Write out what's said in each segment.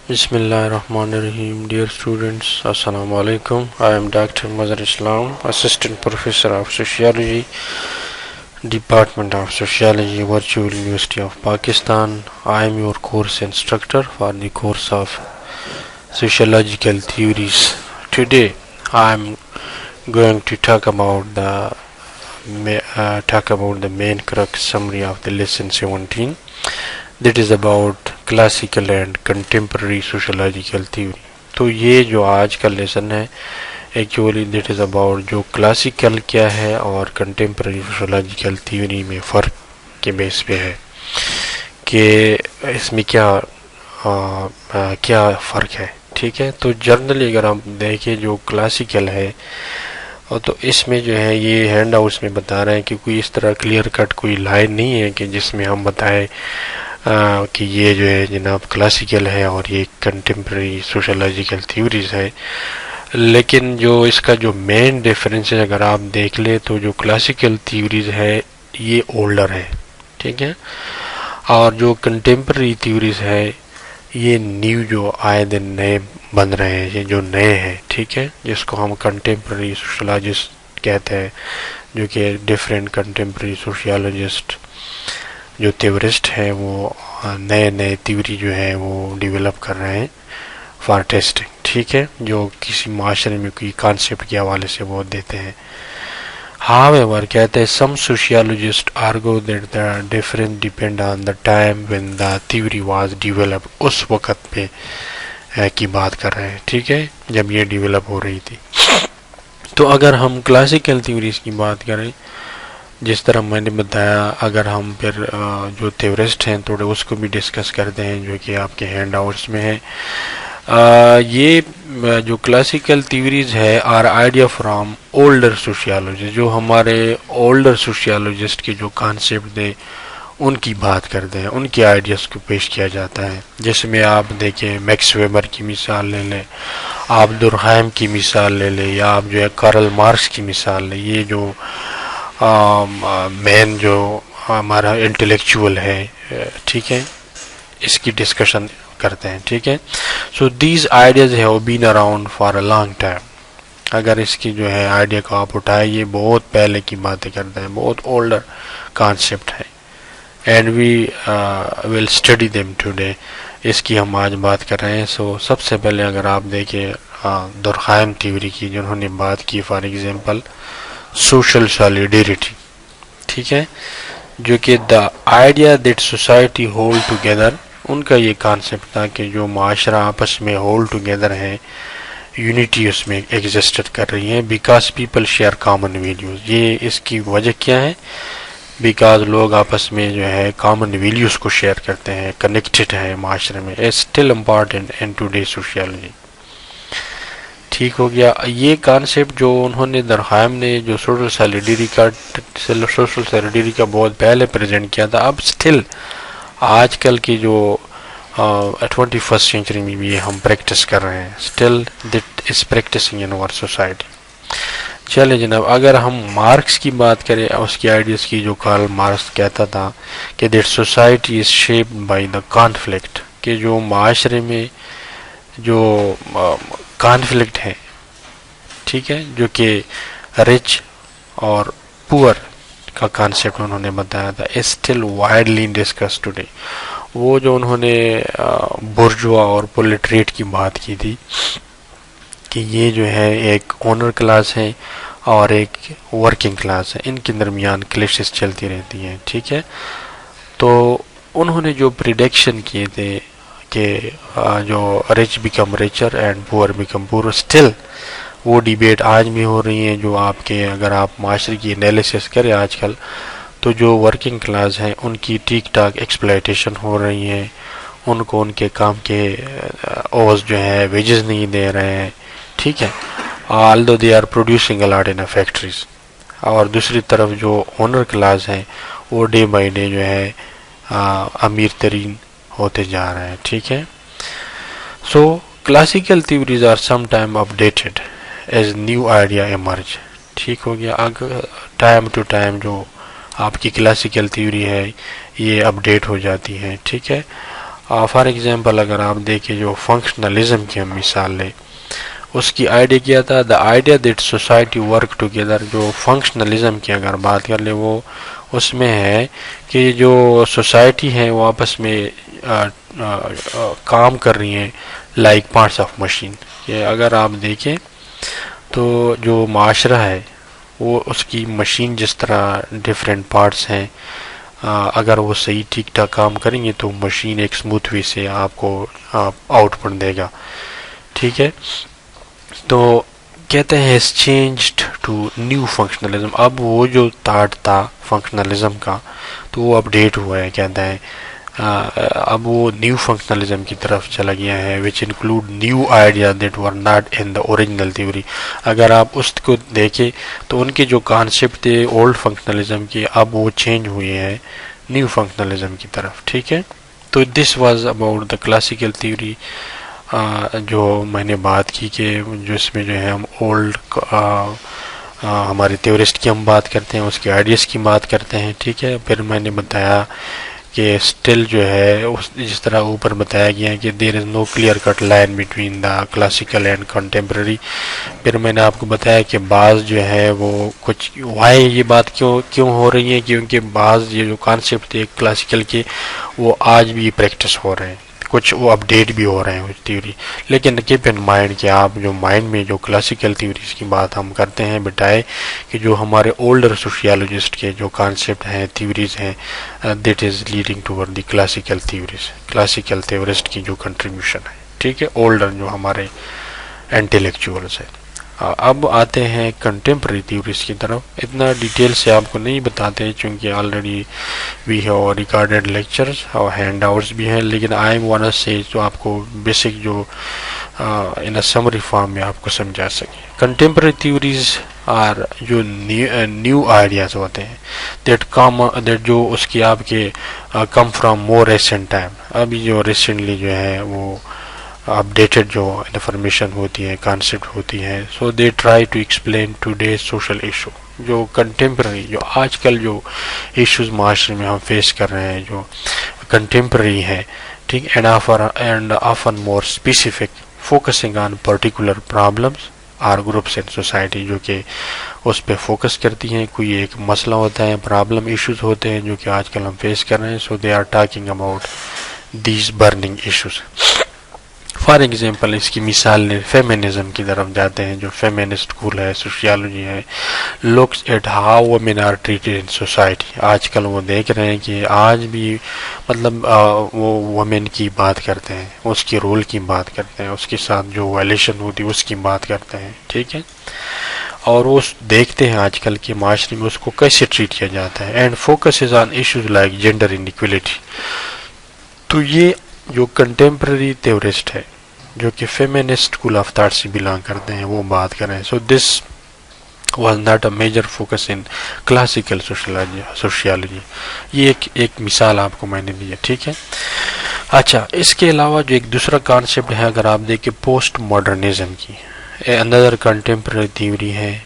Bismillahirrahmanirrahim. Dear students, Assalamu alaikum. I am Dr. Mazhar Islam, Assistant Professor of Sociology, Department of Sociology, Virtual University of Pakistan. I am your course instructor for the course of Sociological Theories. Today, I am going to talk about the main crux summary of the lesson 17. That is about classical and contemporary sociological theory. تو یہ جو آج کا lesson ہے actually that is about جو classical کیا ہے اور کنٹمپرری سوشولوجیکل تھیوری میں فرق کے بیس پہ ہے کہ اس میں کیا فرق ہے. ٹھیک ہے، تو جنرلی اگر ہم دیکھیں جو کلاسیکل ہے تو اس میں جو ہے یہ ہینڈ آؤٹس میں بتا رہے ہیں کہ کوئی اس طرح کلیئر کٹ کوئی لائن نہیں ہے کہ جس میں ہم بتائیں کہ یہ جو ہے جناب کلاسیکل ہے اور یہ کنٹمپرری سوشولوجیکل تھیوریز ہے. لیکن جو اس کا جو مین ڈیفرنس ہے اگر آپ دیکھ لیں تو جو کلاسیکل تھیوریز ہے یہ اولڈر ہے. ٹھیک ہے، اور جو کنٹمپرری تھیوریز ہے یہ نیو جو آئے دن نئے بن رہے ہیں، یہ جو نئے ہیں. ٹھیک ہے، جس کو ہم کنٹمپرری سوشولوجسٹ کہتے ہیں، جو کہ ڈفرینٹ کنٹمپرری سوشیالوجسٹ جو تھیورسٹ ہیں وہ نئے تھیوری جو ہے وہ ڈیولپ کر رہے ہیں فار ٹیسٹنگ. ٹھیک ہے، جو کسی معاشرے میں کوئی کانسیپٹ کے حوالے سے وہ دیتے ہیں. However, کہتے ہیں some sociologists argue that the difference depend on the time when the theory was developed. اس وقت پہ کی بات کر رہے ہیں. ٹھیک ہے، جب یہ ڈیولپ ہو رہی تھی. تو اگر ہم کلاسیکل تھیوریز کی بات کریں، جس طرح میں نے بتایا، اگر ہم پھر جو تھیورسٹ ہیں تھوڑے اس کو بھی ڈسکس کرتے ہیں جو کہ آپ کے ہینڈ آؤٹس میں ہے. یہ جو کلاسیکل تھیوریز ہے are idea from older sociology, جو ہمارے اولڈر سوشیالوجسٹ کے جو کانسیپٹ تھے ان کی بات کرتے ہیں، ان کے آئیڈیاز کو پیش کیا جاتا ہے. جس میں آپ دیکھیں میکس ویبر کی مثال لے لیں، آپ دورکہائم کی مثال لے لیں، یا آپ جو ہے کارل مارکس کی مثال لیں. یہ جو مین جو ہمارا انٹلیکچوئل ہے، ٹھیک ہے، اس کی ڈسکشن کرتے ہیں. ٹھیک ہے، so these ideas have been around for a long time. اگر اس کی جو ہے آئیڈیا کو آپ اٹھائیں، یہ بہت پہلے کی باتیں کرتے ہیں، بہت اولڈر کانسیپٹ ہے. And we will study them today. اس کی ہم آج بات کر رہے ہیں. سو سب سے پہلے اگر آپ دیکھیں دورکہائم تھیوری کی، جنہوں نے بات کی فار ایگزامپل سوشل سالیڈیریٹی. ٹھیک ہے، جو کہ the idea that society hold together. ان کا یہ کانسیپٹ تھا کہ جو معاشرہ آپس میں ہولڈ ٹوگیدر ہے، یونٹی اس میں ایگزسٹ کر رہی ہے، because people share common values. یہ اس کی وجہ کیا ہے؟ بیکاز لوگ آپس میں جو ہے کامن ویلیوز کو شیئر کرتے ہیں، کنیکٹڈ ہے معاشرے میں. اسٹل امپارٹنٹ ان ٹوڈے سوشیالوجی. ٹھیک ہو گیا. یہ کانسیپٹ جو انہوں نے دورکہائم نے جو سوشل سالیڈیریٹی کا بہت پہلے پریزنٹ کیا تھا، اب اسٹل آج کل کی جو 21st سینچری میں بھی ہم پریکٹس کر رہے ہیں. Still that is practising in our society. چلے جناب، اگر ہم مارکس کی بات کریں، اس کی آئیڈیاز کی، جو کارل مارکس کہتا تھا کہ that society is shaped by the conflict, کہ جو معاشرے میں جو کانفلکٹ ہے، ٹھیک ہے، جو کہ رچ اور پور کا کانسیپٹ انہوں نے بتایا تھا، اسٹل وائڈلی ڈسکس ٹوڈے. وہ جو انہوں نے بورژوا اور پرولیٹریٹ کی بات کی تھی کہ یہ جو ہے ایک اونر کلاس ہے اور ایک ورکنگ کلاس ہے، ان کے درمیان کلیشز چلتی رہتی ہیں. ٹھیک ہے، تو انہوں نے جو پریڈکشن کیے تھے کہ جو رچ بیکم ریچر اینڈ پور بیکم پور، اسٹل وہ ڈیبیٹ آج بھی ہو رہی ہیں. جو آپ کے اگر آپ معاشرے کی انالیسس کریں آج کل، تو جو ورکنگ کلاس ہیں ان کی ٹھیک ٹھاک ایکسپلائٹیشن ہو رہی ہیں، ان کو ان کے کام کے اوز جو ہے ویجز نہیں دے رہے ہیں. ٹھیک ہے، although they are producing a lot in factories. اور دوسری طرف جو اونر کلاس ہیں وہ ڈے بائی ڈے جو ہے امیر ترین ہوتے جا رہے ہیں. ٹھیک ہے، so classical theories are some time updated as new idea emerge. ٹھیک ہو گیا. اگر ٹائم ٹو ٹائم جو آپ کی کلاسیکل تھیوری ہے یہ اپڈیٹ ہو جاتی ہے. ٹھیک ہے، فار ایگزامپل اگر آپ دیکھیں جو فنکشنلزم کی ہم مثال لیں، اس کی آئیڈیا کیا تھا؟ دا idea that society work together. جو فنکشنلزم کی اگر بات کر لیں وہ اس میں ہے کہ جو سوسائٹی ہے وہ آپس میں کام کر رہی ہیں لائک پارٹس آف مشین. کہ اگر آپ دیکھیں تو جو معاشرہ ہے وہ اس کی مشین جس طرح ڈفرینٹ پارٹس ہیں، اگر وہ صحیح ٹھیک ٹھاک کام کریں گے تو مشین ایک اسموتھ وے سے آپ کو آؤٹ پٹ دے گا. ٹھیک ہے، تو کہتے ہیں اس چینجڈ ٹو نیو فنکشنلزم. اب وہ جو تھاٹ تھا فنکشنلزم کا تو وہ اپڈیٹ ہوا ہے، کہتے ہیں اب وہ نیو فنکشنلزم کی طرف چلا گیا ہے، which include new idea that were not in the original theory. اگر آپ اس کو دیکھیں تو ان کے جو کانسیپٹ تھے اولڈ فنکشنلزم کے اب وہ چینج ہوئے ہیں نیو فنکشنلزم کی طرف. ٹھیک ہے، تو this was about the classical theory. جو میں نے بات کی کہ جو اس میں جو ہے ہم اولڈ ہمارے تھیورسٹ کی ہم بات کرتے ہیں، اس کے آئیڈیاز کی بات کرتے ہیں. ٹھیک ہے، پھر میں نے بتایا کہ اسٹل جو ہے جس طرح اوپر بتایا گیا ہے کہ there is no clear cut line between the classical and contemporary. پھر میں نے آپ کو بتایا کہ بعض جو ہے وہ کچھ وائی یہ بات کیوں ہو رہی ہے، کیونکہ بعض یہ جو کانسیپٹ تھے کلاسیکل کے وہ آج بھی پریکٹس ہو رہے ہیں، کچھ وہ اپڈیٹ بھی ہو رہے ہیں تھیوری. لیکن کیپ ان مائنڈ کہ آپ جو مائنڈ میں جو کلاسیکل تھیوریز کی بات ہم کرتے ہیں بتائے کہ جو ہمارے اولڈر سوشیالوجسٹ کے جو کانسیپٹ ہیں تھیوریز ہیں that is leading toward the classical theories, classical theorist کی جو کنٹریبیوشن ہے. ٹھیک ہے، اولڈر جو ہمارے انٹلیکچوئلز ہیں. اب آتے ہیں کنٹمپرری تھیوریز کی طرف. اتنا ڈیٹیل سے آپ کو نہیں بتاتے چونکہ already we have recorded lectures اور ہینڈ آؤٹس بھی ہیں، لیکن آئی ایم وانٹ سے جو آپ کو بیسک جو ان سمری فارم میں آپ کو سمجھا سکیں. کنٹمپرری تھیوریز آر جو نیو آئیڈیاز ہوتے ہیں دیٹ جو اس کی آپ کے come from more recent time, ابھی جو ریسنٹلی جو ہے وہ اپڈیٹڈ جو انفارمیشن ہوتی ہے کانسیپٹ ہوتی ہے. So they try to explain today social issue. جو کنٹمپرری جو آج کل جو ایشوز معاشرے میں ہم فیس کر رہے ہیں جو کنٹمپرری ہے، ٹھیک، and often more specific focusing on particular problems or groups in society, جو کہ اس پہ فوکس کرتی ہیں. کوئی ایک مسئلہ ہوتا ہے، پرابلم ایشوز ہوتے ہیں جو کہ آج کل ہم فیس کر رہے ہیں. So they are talking about these burning issues. For example اس کی مثال نے فیمنزم کی طرف جاتے ہیں. جو فیمنسٹ اسکول ہے، سوشیالوجی ہے، looks at how women are treated in society. آج کل وہ دیکھ رہے ہیں کہ آج بھی مطلب وہ وومن کی بات کرتے ہیں، اس کے رول کی بات کرتے ہیں، اس کے ساتھ جو وائلیشن ہوتی ہے اس کی بات کرتے ہیں. ٹھیک ہے، اور وہ دیکھتے ہیں آج کل کے معاشرے میں اس کو کیسے ٹریٹ کیا جاتا ہے. And focus is on issues like gender inequality. تو یہ جو کنٹمپرری تھیورسٹ ہے جو کہ فیمنسٹ اسکول آف تھاٹ سے بلانگ کرتے ہیں وہ بات کر رہے ہیں. So this was not a major focus in classical sociology. یہ ایک مثال آپ کو میں نے دی ہے. ٹھیک ہے، اچھا اس کے علاوہ جو ایک دوسرا کانسیپٹ ہے اگر آپ دیکھیں پوسٹ ماڈرنزم کی، اندر کنٹمپرری تھیوری ہے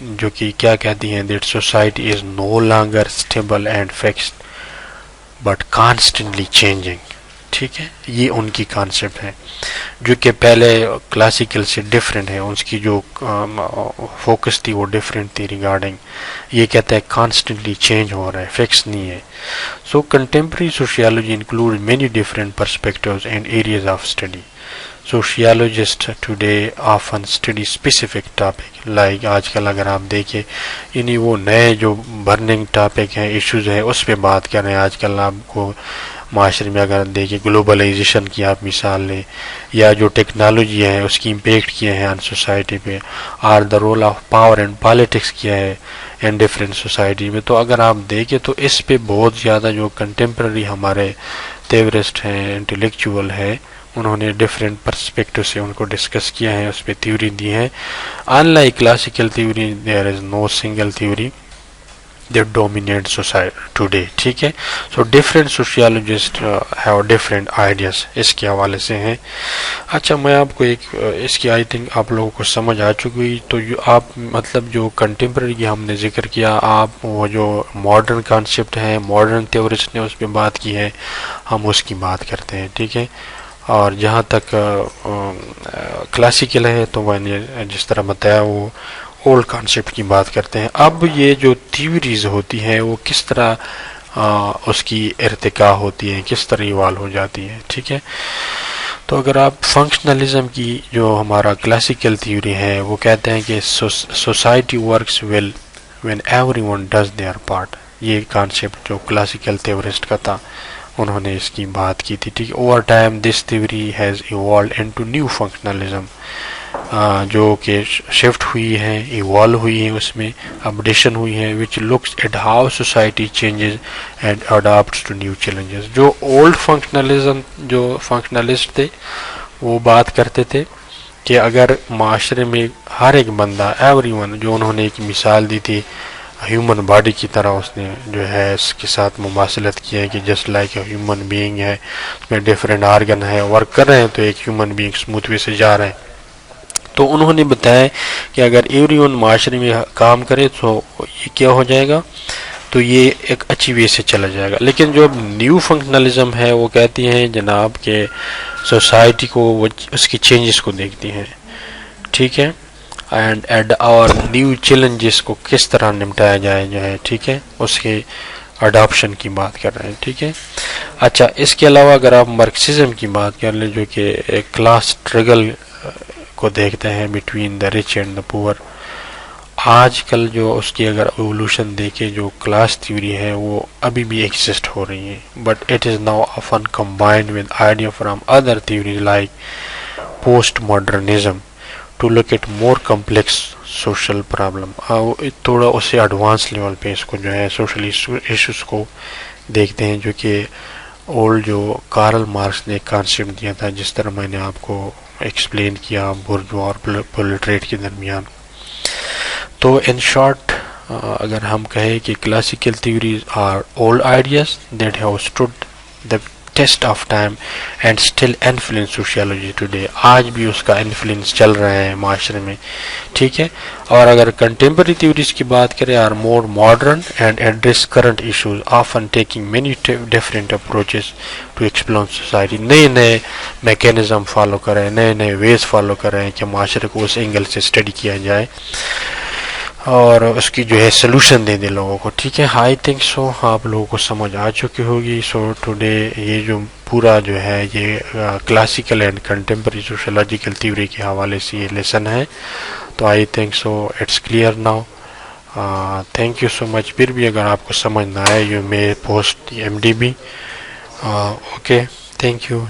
جو کہ کیا کہتی ہیں that society is no longer stable and fixed but constantly changing. ٹھیک ہے، یہ ان کی کانسیپٹ ہے جو کہ پہلے کلاسیکل سے ڈفرینٹ ہے. اس کی جو فوکس تھی وہ ڈفرینٹ تھی ریگارڈنگ. یہ کہتا ہے کانسٹنٹلی چینج ہو رہا ہے، فکس نہیں ہے. So contemporary sociology include many different perspectives and areas of study. Sociologists today often study specific topic like آج کل اگر آپ دیکھیں یعنی وہ نئے جو برننگ ٹاپک ہیں ایشوز ہیں اس پہ بات کر رہے ہیں. آج کل آپ کو معاشرے میں اگر دیکھیں گلوبلائزیشن کی آپ مثال لیں یا جو ٹیکنالوجی ہے اس کی امپیکٹ کیا ہے آن سوسائٹی پہ، اور the role of power and politics کیا ہے ان ڈفرینٹ سوسائٹی میں. تو اگر آپ دیکھیں تو اس پہ بہت زیادہ جو کنٹمپرری ہمارے تھیورسٹ ہیں انٹلیکچوئل ہے انہوں نے ڈفرینٹ پرسپیکٹو سے ان کو ڈسکس کیا ہے، اس پہ تھیوری دی ہے. In like classical theory there is no single theory that dominate society today. ٹھیک ہے. so different sociologists have different ideas اس کے حوالے سے ہیں. اچھا میں آپ کو ایک اس کی آئی تھنک آپ لوگوں کو سمجھ آ چکی. تو جو آپ مطلب جو کنٹمپریری کی ہم نے ذکر کیا, آپ وہ جو ماڈرن کانسیپٹ ہیں, ماڈرن تھیورسٹ نے اس پہ بات کی ہے, ہم اس کی بات کرتے ہیں. ٹھیک ہے. اور جہاں تک کلاسیکل ہے تو میں نے جس طرح بتایا وہ اولڈ کانسیپٹ کی بات کرتے ہیں. اب یہ جو تھیوریز ہوتی ہیں وہ کس طرح اس کی ارتقاء ہوتی ہے, کس طرح ایوالو ہو جاتی ہے. ٹھیک ہے. تو اگر آپ فنکشنلزم کی جو ہمارا کلاسیکل تھیوری ہے وہ کہتے ہیں کہ society works well when every one does their part. یہ کانسیپٹ جو کلاسیکل تھیورسٹ کا تھا انہوں نے اس کی بات کی تھی. ٹھیک ہے. Over time this theory has evolved into new functionalism, جو کہ شفٹ ہوئی ہے, ایوالو ہوئی ہے, اس میں اپڈیشن ہوئی ہے, which looks at how society changes and adapts to new challenges. جو اولڈ فنکشنلزم جو فنکشنلسٹ تھے وہ بات کرتے تھے کہ اگر معاشرے میں ہر ایک بندہ ایوری ون, جو انہوں نے ایک مثال دی تھی ہیومن باڈی کی طرح, اس نے جو ہے اس کے ساتھ مماثلت کی ہے کہ just like a human being ہے, اس میں ڈفرینٹ آرگن ہے, ورک کر رہے ہیں تو ایک ہیومن بینگ اسموتھ وے سے جا رہے ہیں. تو انہوں نے بتایا کہ اگر ایوری ون معاشرے میں کام کرے تو یہ کیا ہو جائے گا, تو یہ ایک اچھی وے سے چلا جائے گا. لیکن جو نیو فنکشنلزم ہے وہ کہتی ہیں جناب کہ سوسائٹی کو وہ اس کی چینجز کو دیکھتی ہیں. ٹھیک ہے. اینڈ ایڈ اور نیو چیلنجز کو کس طرح نمٹایا جائے جو ہے. ٹھیک ہے. اس کے اڈاپشن کی بات کر رہے ہیں. ٹھیک ہے. اچھا اس کے علاوہ اگر آپ مارکسزم کی بات کر لیں جو کہ ایک کلاس اسٹرگل کو دیکھتے ہیں between the rich and the پور, آج کل جو اس کی اگر ایوولوشن دیکھیں جو کلاس تھیوری ہے وہ ابھی بھی ایگزسٹ ہو رہی ہے, but it is now often combined with idea from other theories like postmodernism to look at more complex social problem. تھوڑا اسے ایڈوانس لیول پہ اس کو جو ہے سوشل ایشوز کو دیکھتے ہیں, جو کہ اولڈ جو کارل مارکس نے ایک کانسیپٹ دیا تھا جس طرح میں نے آپ کو ایکسپلین کیا بورژوا اور پرولیٹریٹ کے درمیان. تو ان شارٹ اگر ہم کہیں کہ classical theories are old ideas that have stood the test of time and still influence sociology today, آج بھی اس کا انفلوئنس چل رہا ہے معاشرے میں. ٹھیک ہے. اور اگر کنٹمپریری تھیوریز کی بات کریں are more modern and address current issues often taking many different approaches to explore society. نئے میکینزم فالو کریں, نئے ویز فالو کریں کہ معاشرے کو اس اینگل سے اسٹڈی کیا جائے اور اس کی جو ہے سلوشن دے دیں لوگوں کو. ٹھیک ہے. آئی تھنک سو آپ لوگوں کو سمجھ آ چکی ہوگی. سو ٹوڈے یہ جو پورا جو ہے یہ classical and contemporary sociological theory کے حوالے سے یہ لیسن ہے. تو I think so it's clear now. Thank you so much. پھر بھی اگر آپ کو سمجھ نہ آئے you may post MDB. Okay. Thank you.